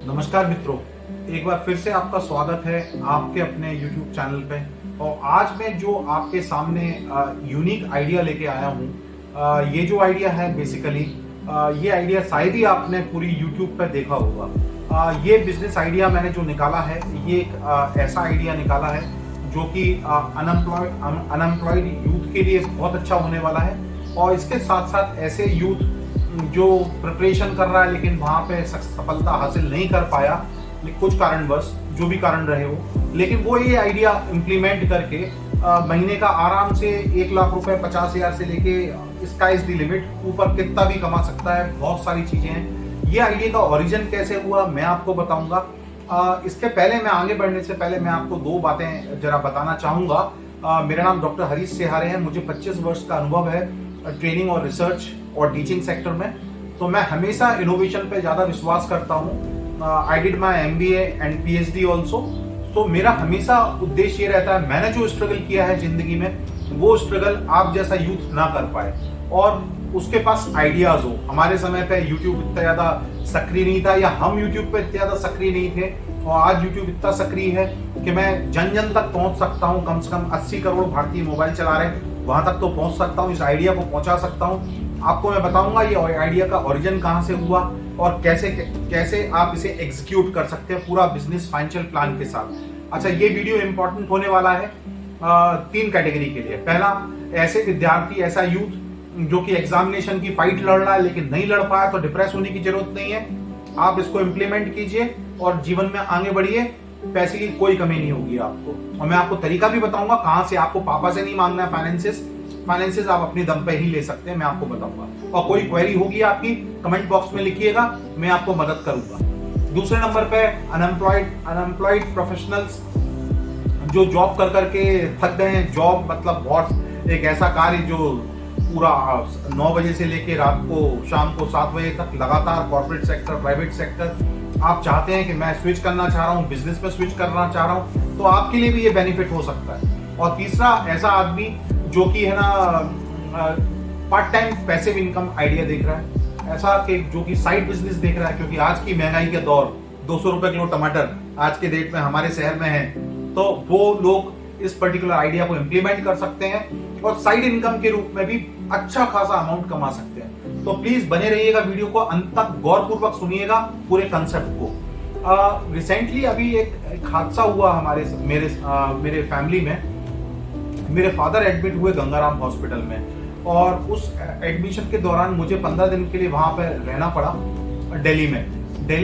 नमस्कार मित्रों, एक बार फिर से आपका स्वागत है आपके अपने YouTube चैनल पे। और आज मैं जो आपके सामने यूनिक आइडिया लेके आया हूँ, ये जो आइडिया है बेसिकली ये आइडिया शायद ही आपने पूरी YouTube पे देखा होगा। ये बिजनेस आइडिया मैंने जो निकाला है, ये एक ऐसा आइडिया निकाला है जो कि अनएम्प्लॉयड यूथ के लिए बहुत अच्छा होने वाला है। और इसके साथ साथ ऐसे यूथ जो प्रिपरेशन कर रहा है लेकिन वहां पे सफलता हासिल नहीं कर पाया कुछ कारणवश, जो भी कारण रहे हो, लेकिन वो ये आइडिया इम्प्लीमेंट करके महीने का आराम से 1 लाख रुपए 50,000 से लेके स्काई इज द लिमिट, ऊपर कितना भी कमा सकता है। बहुत सारी चीजें हैं। ये आइडिया का ओरिजिन कैसे हुआ मैं आपको बताऊंगा। इसके पहले मैं आगे बढ़ने से पहले मैं आपको 2 बातें जरा बताना चाहूंगा। मेरा नाम डॉक्टर हरीश सेहारे है। मुझे 25 वर्ष का अनुभव है ट्रेनिंग और रिसर्च और टीचिंग सेक्टर में। तो मैं हमेशा इनोवेशन पे ज्यादा विश्वास करता हूँ। I did my MBA and PhD also. तो मेरा हमेशा उद्देश्य ये रहता है, मैंने जो स्ट्रगल किया है जिंदगी में, वो स्ट्रगल आप जैसा यूथ ना कर पाए और उसके पास आइडियाज हो। हमारे समय पे यूट्यूब इतना ज्यादा सक्रिय नहीं था, या हम यूट्यूब पे इतना ज्यादा सक्रिय नहीं थे। और आज यूट्यूब इतना सक्रिय है कि मैं जन जन तक पहुंच सकता हूं। कम से कम 80 करोड़ भारतीय मोबाइल चला रहे हैं, वहां तक तो पहुंच सकता हूं। इस आइडिया को पहुंचा सकता हूं। आपको मैं बताऊंगा ये आइडिया का ओरिजिन कहां से हुआ और कैसे कैसे आप इसे एग्जीक्यूट कर सकते हैं पूरा बिजनेस फाइनेंशियल प्लान के साथ। अच्छा, ये वीडियो इंपॉर्टेंट होने वाला है 3 कैटेगरी के लिए। पहला, ऐसे विद्यार्थी, ऐसा यूथ जो कि एग्जामिनेशन की फाइट लड़ रहा है लेकिन नहीं लड़ पाया, तो डिप्रेस होने की जरूरत नहीं है। आप इसको इम्प्लीमेंट कीजिए और जीवन में आगे बढ़िए। पैसे की कोई कमी नहीं होगी आपको। और मैं आपको तरीका भी बताऊंगा कहां से। आपको पापा से नहीं मांगना है फाइनेंसेस आप अपने दम पे ही ले सकते हैं, मैं आपको बताऊंगा। और कोई क्वेरी होगी आपकी, कमेंट बॉक्स में लिखिएगा, मैं आपको मदद करूंगा। दूसरे नंबर पे अनएम्प्लॉयड प्रोफेशनल्स जो जॉब कर करके थक गए हैं। जॉब मतलब बहुत एक ऐसा कार्य जो पूरा 9 बजे से लेके रात को शाम को 7 बजे तक लगातार कॉर्पोरेट सेक्टर, प्राइवेट सेक्टर, आप चाहते हैं कि मैं स्विच करना चाह रहा हूँ, बिजनेस में स्विच करना चाह रहा हूँ, तो आपके लिए भी ये बेनिफिट हो सकता है। और तीसरा, ऐसा आदमी जो कि है ना part time passive income idea देख रहा है, ऐसा कि जो कि साइड बिजनेस देख रहा है, क्योंकि आज की महंगाई के दौर 200 रुपए किलो टमाटर आज के डेट में हमारे शहर में है, तो वो लोग इस पर्टिकुलर आइडिया को इम्प्लीमेंट कर सकते हैं और साइड इनकम के रूप में भी अच्छा खासा अमाउंट कमा सकते हैं। तो प्लीज बने रहिएगा, वीडियो को अंत तक गौरपूर्वक सुनिएगा पूरे कंसेप्ट को। रिसेंटली अभी एक हादसा हुआ मेरे फैमिली में। मेरे फादर एडमिट हुए गंगाराम हॉस्पिटल में, और उस एडमिशन के दौरान मुझे 15 दिन के लिए वहां पर रहना पड़ा दिल्ली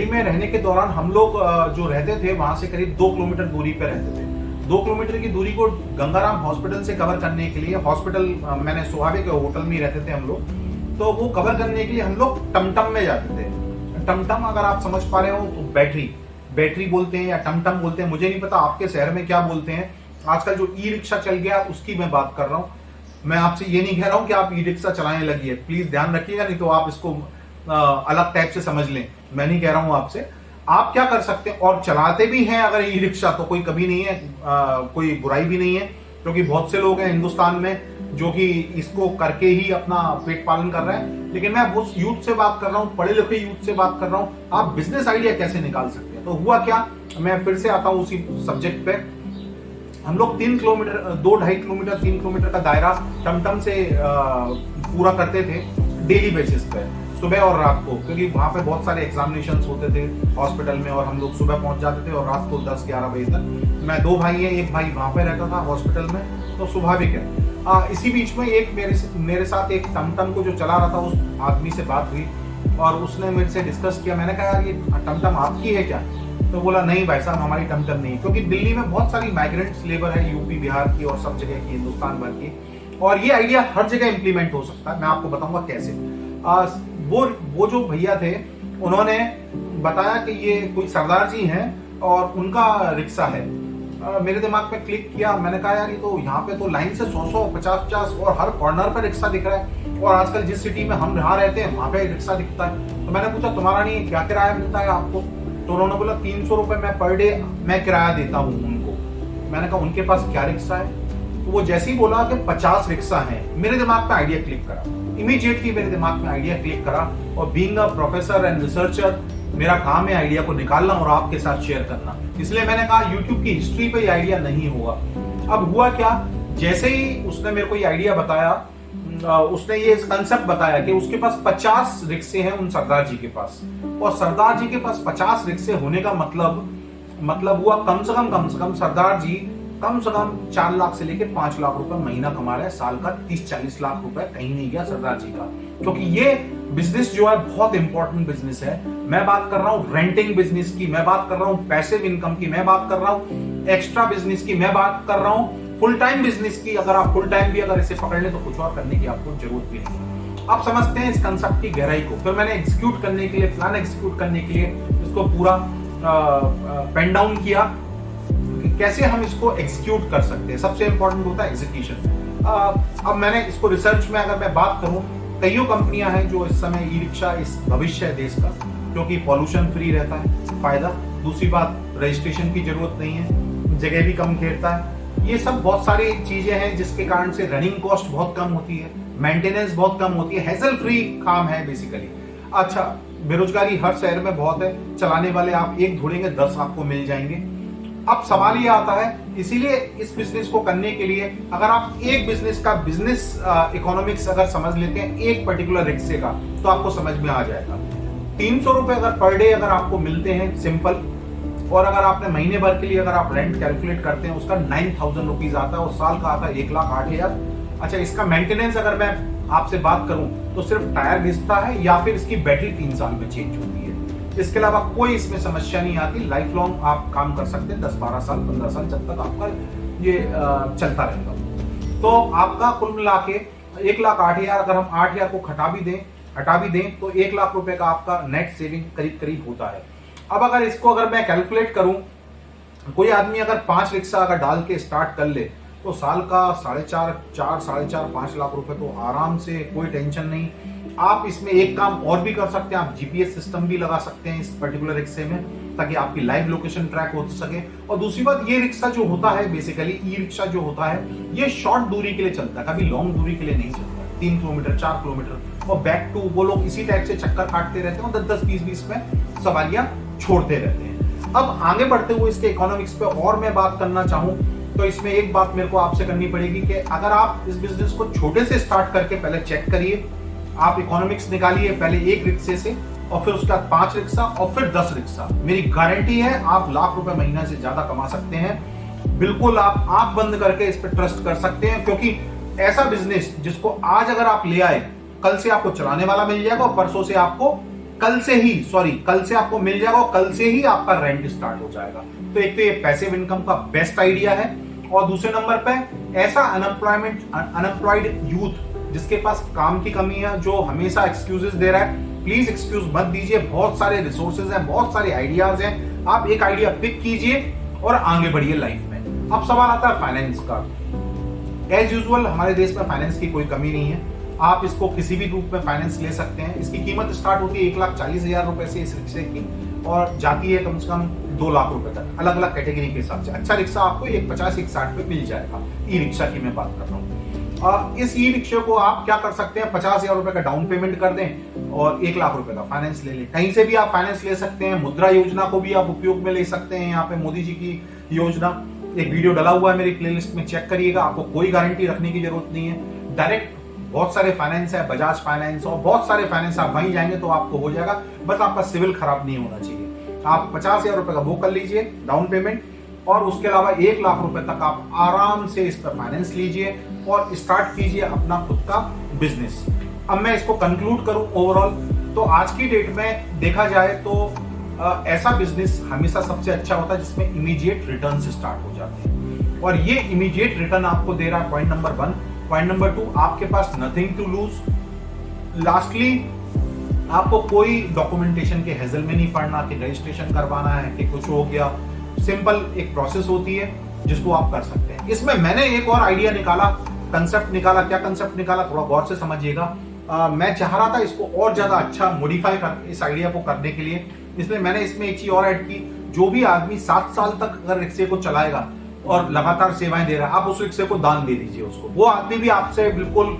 में रहने के दौरान हम लोग जो रहते थे वहां से करीब 2 किलोमीटर दूरी पे रहते थे। 2 किलोमीटर की दूरी को गंगाराम हॉस्पिटल से कवर करने के लिए, हॉस्पिटल मैंने स्वाभाविक होटल में ही रहते थे हम लोग, तो वो कवर करने के लिए हम लोग टमटम में जाते थे। टमटम अगर आप समझ पा रहे हो तो बैटरी बोलते हैं या टमटम बोलते हैं, मुझे नहीं पता आपके शहर में क्या बोलते हैं। आजकल जो ई रिक्शा चल गया उसकी मैं बात कर रहा हूं। मैं आपसे ये नहीं कह रहा हूं कि आप ई रिक्शा चलाने लगिए, प्लीज ध्यान रखिएगा, नहीं तो आप इसको अलग टाइप से समझ लें। मैं नहीं कह रहा हूं आपसे। आप क्या कर सकते हैं, और चलाते भी हैं अगर ई रिक्शा, तो कोई कभी नहीं है, कोई बुराई भी नहीं है, क्योंकि बहुत से लोग हैं हिंदुस्तान में जो कि इसको करके ही अपना पेट पालन कर रहे हैं। लेकिन मैं उस यूथ से बात कर रहा हूँ, पढ़े लिखे यूथ से बात कर रहा हूँ, आप बिजनेस आइडिया कैसे निकाल सकते हैं। तो हुआ क्या, मैं फिर से आता हूँ उसी सब्जेक्ट पे। हम लोग 3 किलोमीटर, 2-2.5 किलोमीटर, 3 किलोमीटर का दायरा टमटम से पूरा करते थे डेली बेसिस पे, सुबह और रात को, क्योंकि वहां पे बहुत सारे एग्जामिनेशंस होते थे हॉस्पिटल में, और हम लोग सुबह पहुंच जाते थे और रात को 10-11 बजे तक। मैं 2 भाई हैं, एक भाई वहां पे रहता था हॉस्पिटल में, तो स्वाभाविक है। इसी बीच में एक मेरे साथ एक टमटम को जो चला रहा था उस आदमी से बात हुई और उसने मेरे से डिस्कस किया। मैंने कहा यार ये टमटम आपकी है क्या? तो बोला नहीं भाई साहब, हमारी टमटम नहीं, क्योंकि दिल्ली में बहुत सारी माइग्रेंट्स लेबर है, यूपी बिहार की और सब जगह की, हिंदुस्तान भर की, और ये आइडिया हर जगह इंप्लीमेंट हो सकता है। मैं आपको बताऊंगा कैसे। वो जो भैया थे उन्होंने बताया कि ये कोई सरदार जी हैं और उनका रिक्शा है। मेरे दिमाग में क्लिक किया। मैंने कहा यार ये तो यहाँ पे तो लाइन से 100-100, 50-50 और हर कॉर्नर पर रिक्शा दिख रहा है, और आजकल जिस सिटी में हम यहाँ रहते हैं वहां पे रिक्शा दिखता है। तो मैंने पूछा तुम्हारा नहीं, क्या किराया मिलता है आपको? तो उन्होंने बोला 300 रुपए मैं पर डे मैं किराया देता हूँ उनको। मैंने कहा उनके पास क्या रिक्शा है? तो वो जैसे ही बोला कि 50 रिक्शा है, मेरे दिमाग में आइडिया क्लिक करा, इमीडिएटली मेरे दिमाग में आइडिया क्लिक करा। और being a professor and researcher, मेरा काम है आइडिया को निकालना और आपके साथ शेयर करना, इसलिए मैंने कहा यूट्यूब की हिस्ट्री पे ये आइडिया नहीं होगा। अब हुआ क्या, जैसे ही उसने मेरे को ये आइडिया बताया, उसने ये कंसेप्ट बताया कि उसके पास 50 रिक्शे हैं उन सरदार जी के पास, और सरदार जी के पास 50 रिक्शे होने का मतलब हुआ कम से कम सरदार जी कम से कम 4 लाख से लेके 5 लाख रुपए महीना कमा रहे हैं, साल का 30-40 लाख रुपए कहीं नहीं गया सरदार जी का। क्योंकि ये बिजनेस जो है बहुत इंपॉर्टेंट बिजनेस है। मैं बात कर रहा हूँ रेंटिंग बिजनेस की, मैं बात कर रहा हूँ पैसिव इनकम की, मैं बात कर रहा हूँ एक्स्ट्रा बिजनेस की, मैं बात कर रहा हूँ फुल टाइम बिजनेस की। अगर आप फुल टाइम भी अगर इसे पकड़ ले तो कुछ और करने की आपको जरूरत भी नहीं। आप समझते हैं इस कंसेप्ट की गहराई को। फिर मैंने एग्जीक्यूट करने के लिए, प्लान एग्जीक्यूट करने के लिए इसको पूरा पेन डाउन किया कि कैसे हम इसको एग्जीक्यूट कर सकते हैं। सबसे इंपॉर्टेंट होता है एग्जीक्यूशन। अब मैंने इसको रिसर्च में अगर मैं बात करूं, कईयों कंपनियां हैं जो इस समय ई रिक्शा इस भविष्य है देश का, क्योंकि पॉल्यूशन फ्री रहता है, फायदा। दूसरी बात, रजिस्ट्रेशन की जरूरत नहीं है, जगह भी कम घेरता है। ये सब बहुत सारी चीजें हैं जिसके कारण से रनिंग कॉस्ट बहुत कम होती है, मेंटेनेंस बहुत कम होती है, हैसल फ्री काम है बेसिकली। अच्छा, बेरोजगारी हर शहर में बहुत है, चलाने वाले आप एक ढूंढेंगे 10 आपको मिल जाएंगे। अब सवाल ये आता है, इसीलिए इस बिजनेस को करने के लिए अगर आप एक बिजनेस का बिजनेस इकोनॉमिक्स अगर समझ लेते हैं एक पर्टिकुलर रिक्शे का, तो आपको समझ में आ जाएगा। 300 रुपए अगर पर डे अगर आपको मिलते हैं सिंपल, और अगर आपने महीने भर के लिए अगर आप रेंट कैलकुलेट करते हैं उसका 9000 रुपीज आता है, और साल का आता है 1,08,000। अच्छा, इसका मेंटेनेंस अगर मैं आपसे बात करूं तो सिर्फ टायर घिसता है या फिर इसकी बैटरी 3 साल में चेंज होती है। इसके अलावा कोई इसमें समस्या नहीं आती। लाइफ लॉन्ग आप काम कर सकते हैं, 10-12 साल 15 साल, जब तक आपका ये चलता रहेगा। तो आपका कुल मिला के 1,08,000, अगर हम 8,000 को हटा भी दें तो 1 लाख रुपए का आपका नेट सेविंग करीब होता है। अब अगर इसको अगर मैं कैलकुलेट करूं, कोई आदमी अगर 5 रिक्शा अगर डाल के स्टार्ट कर ले तो साल का 4.5 लाख रुपए तो आराम से, कोई टेंशन नहीं। आप इसमें एक काम और भी कर सकते हैं, आप जीपीएस सिस्टम भी लगा सकते हैं इस पर्टिकुलर रिक्शे में, ताकि आपकी लाइव लोकेशन ट्रैक हो सके। और दूसरी बात, ये रिक्शा जो होता है बेसिकली ई रिक्शा जो होता है, ये शॉर्ट दूरी के लिए चलता है, कभी लॉन्ग दूरी के लिए नहीं चलता। 3 किलोमीटर 4 किलोमीटर और बैक टू, वो लोग इसी टाइप से चक्कर काटते रहते हैं और 10-10 20-20 में सवारियां छोड़ते रहते हैं। अब आगे बढ़ते हुए इसके इकोनॉमिक्स पे और मैं बात करना चाहूं तो इसमें एक बात मेरे को आपसे करनी पड़ेगी कि अगर आप इस बिजनेस को छोटे से स्टार्ट करके पहले चेक करिए, आप इकोनॉमिक्स निकालिए पहले एक रिक्शे से, और फिर उसके बाद 5 रिक्शा और फिर 10 रिक्शा। मेरी गारंटी है आप लाख रुपए महीना से ज्यादा कमा सकते हैं। बिल्कुल आप आंख बंद करके इस पर ट्रस्ट कर सकते हैं, क्योंकि ऐसा बिजनेस जिसको आज अगर आप ले आए, कल से आपको चलाने वाला मिल जाएगा, और परसों से आपको कल से आपको मिल जाएगा, और कल से ही आपका रेंट स्टार्ट हो जाएगा। तो एक तो ये पैसिव इनकम का बेस्ट आइडिया है, और दूसरे नंबर पे ऐसा अनएम्प्लॉयड यूथ जिसके पास काम की कमी है, जो हमेशा एक्सक्यूजेस दे रहा है, प्लीज एक्सक्यूज मत दीजिए। बहुत सारे रिसोर्सेज हैं, बहुत सारे आइडियाज हैं, आप एक आइडिया पिक कीजिए और आगे बढ़िए लाइफ में। अब सवाल आता है फाइनेंस का। एज यूजुअल हमारे देश में फाइनेंस की कोई कमी नहीं है, आप इसको किसी भी रूप में फाइनेंस ले सकते हैं। इसकी कीमत स्टार्ट होती है 1,40,000 रुपए से इस रिक्शे की, और जाती है कम से कम 2 लाख रुपए तक, अलग अलग कैटेगरी के हिसाब से। अच्छा रिक्शा आपको 1,50-1,60 पे मिल जाएगा। ई रिक्शा की मैं बात कर रहा हूँ। इस ई रिक्शे को आप क्या कर सकते हैं, 50,000 रुपए का डाउन पेमेंट कर दें और 1 लाख रुपए का फाइनेंस ले लें। कहीं से भी आप फाइनेंस ले सकते हैं। मुद्रा योजना को भी आप उपयोग में ले सकते हैं। यहाँ पे मोदी जी की योजना, एक वीडियो डला हुआ है मेरी प्लेलिस्ट में, चेक करिएगा। आपको कोई गारंटी रखने की जरूरत नहीं है, डायरेक्ट बहुत सारे फाइनेंस है, बजाज फाइनेंस और बहुत सारे फाइनेंस, आप वहीं जाएंगे तो आपको हो जाएगा। बस आपका सिविल खराब नहीं होना चाहिए। आप 50,000 रुपए का वो कर लीजिए डाउन पेमेंट, और उसके अलावा 1 लाख रुपए तक आप आराम से इस पर फाइनेंस लीजिए और स्टार्ट कीजिए अपना खुद का बिजनेस। अब मैं इसको कंक्लूड करूं ओवरऑल, तो आज की डेट में देखा जाए तो ऐसा बिजनेस हमेशा सबसे अच्छा होता है जिसमें इमीडिएट रिटर्न से स्टार्ट हो जाते हैं, और ये इमीडिएट रिटर्न आपको दे रहा है, पॉइंट नंबर 1। पॉइंट नंबर 2, आपके पास नथिंग टू लूज। लास्टली, आपको कोई डॉक्यूमेंटेशन के हेजल में नहीं पड़ना कि रजिस्ट्रेशन करवाना है कि कुछ हो गया। सिंपल एक प्रोसेस होती है जिसको आप कर सकते हैं। इसमें मैंने एक और आइडिया निकाला, कंसेप्ट निकाला। क्या कंसेप्ट निकाला, थोड़ा गौर से समझिएगा। मैं चाह रहा था इसको और ज्यादा अच्छा मॉडिफाई कर इस आइडिया को करने के लिए, इसलिए मैंने इसमें एक चीज और ऐड की। जो भी आदमी 7 साल तक अगर रिक्शे को चलाएगा और लगातार सेवाएं दे रहा है, आप उस रिक्शे को दान दे दीजिए उसको। वो आदमी भी आपसे बिल्कुल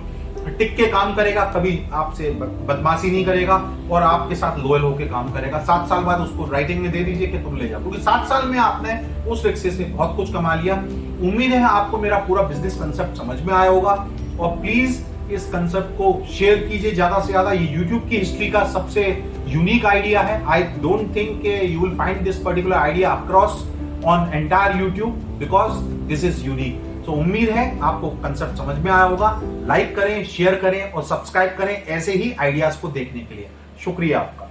टिक के काम करेगा, कभी आपसे बदमाशी नहीं करेगा और आपके साथ लॉयल होकर काम करेगा। 7 साल बाद उसको राइटिंग में दे दीजिए कि तुम ले जाओ, क्योंकि 7 साल में आपने उस रिक्शे से बहुत कुछ कमा लिया। उम्मीद है आपको मेरा पूरा बिजनेस कंसेप्ट समझ में आया होगा और प्लीज इस कंसेप्ट को शेयर कीजिए ज्यादा से ज्यादा। ये YouTube की हिस्ट्री का सबसे यूनिक आइडिया है। I don't think you will find this particular idea across on entire YouTube because this is unique. तो उम्मीद है आपको कंसेप्ट समझ में आया होगा। लाइक करें, शेयर करें और सब्सक्राइब करें ऐसे ही आइडियाज को देखने के लिए। शुक्रिया आपका।